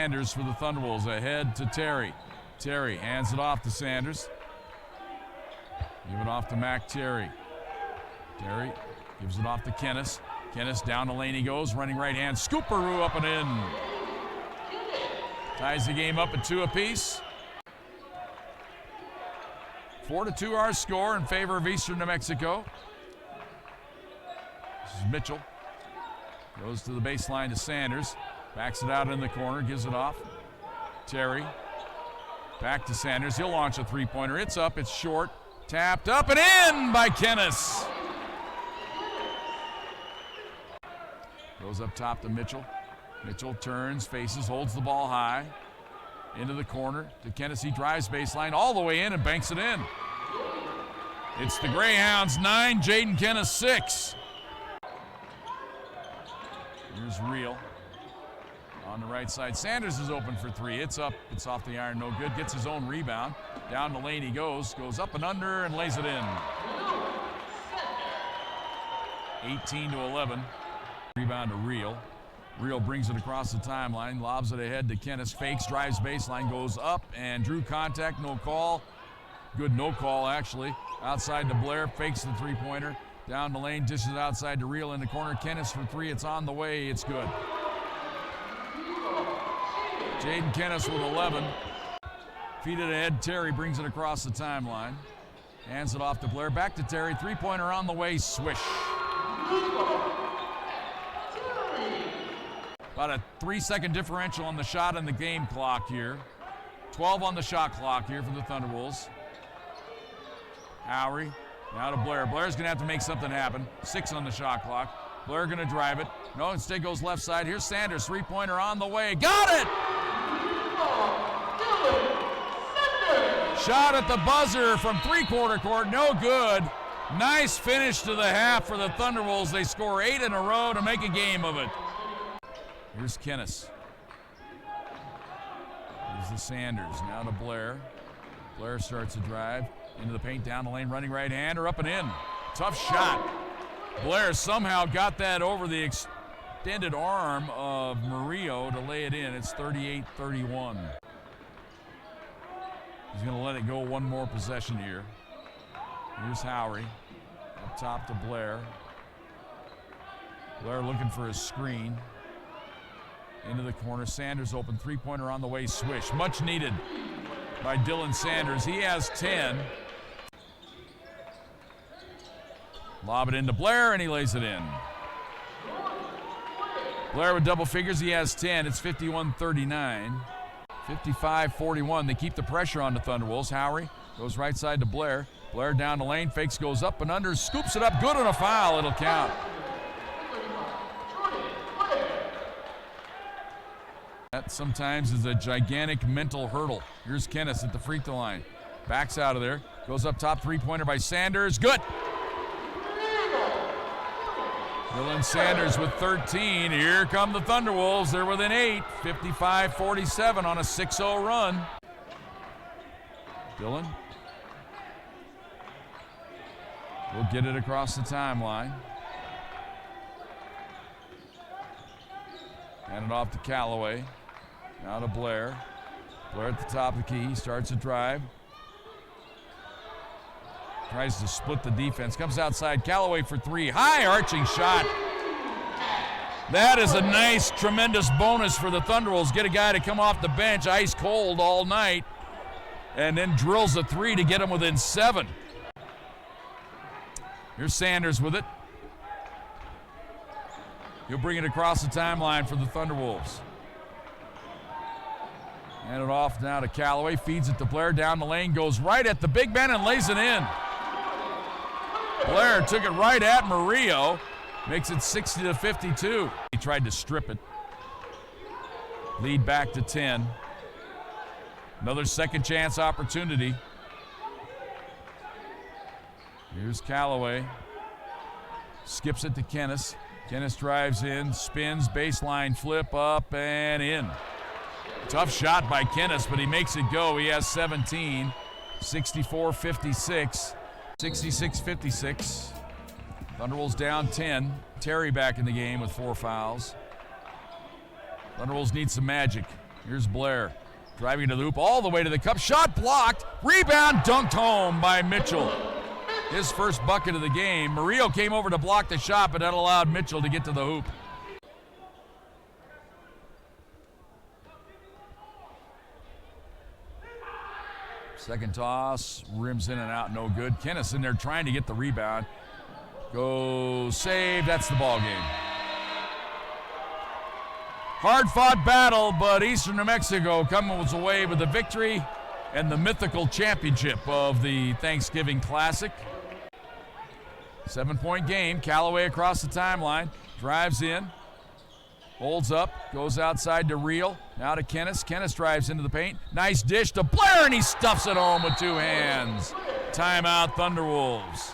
Sanders for the Thunderwolves ahead to Terry. Terry hands it off to Sanders. Give it off to Mac Terry. Terry gives it off to Kennis. Kennis down the lane he goes, running right hand, scooperoo up and in. Ties the game up at 2 apiece. 4-2 our score in favor of Eastern New Mexico. This is Mitchell. Goes to the baseline to Sanders. Backs it out in the corner, gives it off. Terry. Back to Sanders. He'll launch a three-pointer. It's up, it's short. Tapped up and in by Kennis. Goes up top to Mitchell. Mitchell turns, faces, holds the ball high. Into the corner to Kennis. He drives baseline all the way in and banks it in. It's the Greyhounds 9, Jaden Kennis 6. Here's Reel. On the right side, Sanders is open for 3. It's up, it's off the iron, no good. Gets his own rebound. Down the lane he goes up and under and lays it in. 18-11. Rebound to Reel. Reel brings it across the timeline, lobs it ahead to Kennis, fakes, drives baseline, goes up and drew contact, no call. Good no call actually. Outside to Blair, fakes the three-pointer. Down the lane, dishes it outside to Reel in the corner. Kennis for 3, it's on the way, it's good. Jaden Kennis with 11. Feed it ahead, Terry brings it across the timeline. Hands it off to Blair, back to Terry, three-pointer on the way, swish. About a 3-second differential on the shot and the game clock here. 12 on the shot clock here for the Thunderwolves. Howery, now to Blair. Blair's gonna have to make something happen. 6 on the shot clock. Blair gonna drive it. No, instead goes left side. Here's Sanders, three-pointer on the way. Got it! Shot at the buzzer from three-quarter court, no good. Nice finish to the half for the Thunderwolves. They score 8 in a row to make a game of it. Here's Kennis. Here's the Sanders, now to Blair. Blair starts to drive into the paint, down the lane, running right-hander, up and in. Tough shot. Blair somehow got that over the extended arm of Murillo to lay it in. It's 38-31. He's gonna let it go one more possession here. Here's Howery, up top to Blair. Blair looking for his screen. Into the corner, Sanders open, three-pointer on the way, swish. Much needed by Dylan Sanders. He has 10. Lob it into Blair, and he lays it in. Blair with double figures, he has 10. It's 51-39. 55-41. They keep the pressure on the Thunderwolves. Howery goes right side to Blair. Blair down the lane, fakes, goes up and under, scoops it up, good on a foul, it'll count. That sometimes is a gigantic mental hurdle. Here's Kennis at the free throw line. Backs out of there. Goes up top, three-pointer by Sanders. Good! Dylan Sanders with 13. Here come the Thunderwolves. They're within 8. 55-47 on a 6-0 run. Dylan will get it across the timeline. Hand it off to Callaway. Now to Blair. Blair at the top of the key, starts a drive. Tries to split the defense, comes outside, Callaway for 3. High arching shot. That is a nice, tremendous bonus for the Thunderwolves. Get a guy to come off the bench, ice cold all night, and then drills a 3 to get him within 7. Here's Sanders with it. He'll bring it across the timeline for the Thunderwolves. Hand it off now to Callaway, feeds it to Blair, down the lane, goes right at the big man and lays it in. Blair took it right at Murillo, makes it 60-52. He tried to strip it. Lead back to 10. Another second chance opportunity. Here's Callaway. Skips it to Kennis. Kennis drives in, spins, baseline flip up and in. Tough shot by Kennis, but he makes it go. He has 17. 64-56. 66-56. Thunderwolves down 10. Terry back in the game with 4 fouls. Thunderwolves need some magic. Here's Blair. Driving to the hoop all the way to the cup. Shot blocked. Rebound dunked home by Mitchell. His first bucket of the game. Murillo came over to block the shot, but that allowed Mitchell to get to the hoop. Second toss, rims in and out, no good. Kennis in there trying to get the rebound. Goes save, that's the ball game. Hard-fought battle, but Eastern New Mexico comes away with the victory and the mythical championship of the Thanksgiving Classic. 7-point game, Callaway across the timeline, drives in, holds up, goes outside to Reel, now to Kennis. Kennis drives into the paint, nice dish to Blair, and he stuffs it home with two hands. Timeout, Thunderwolves.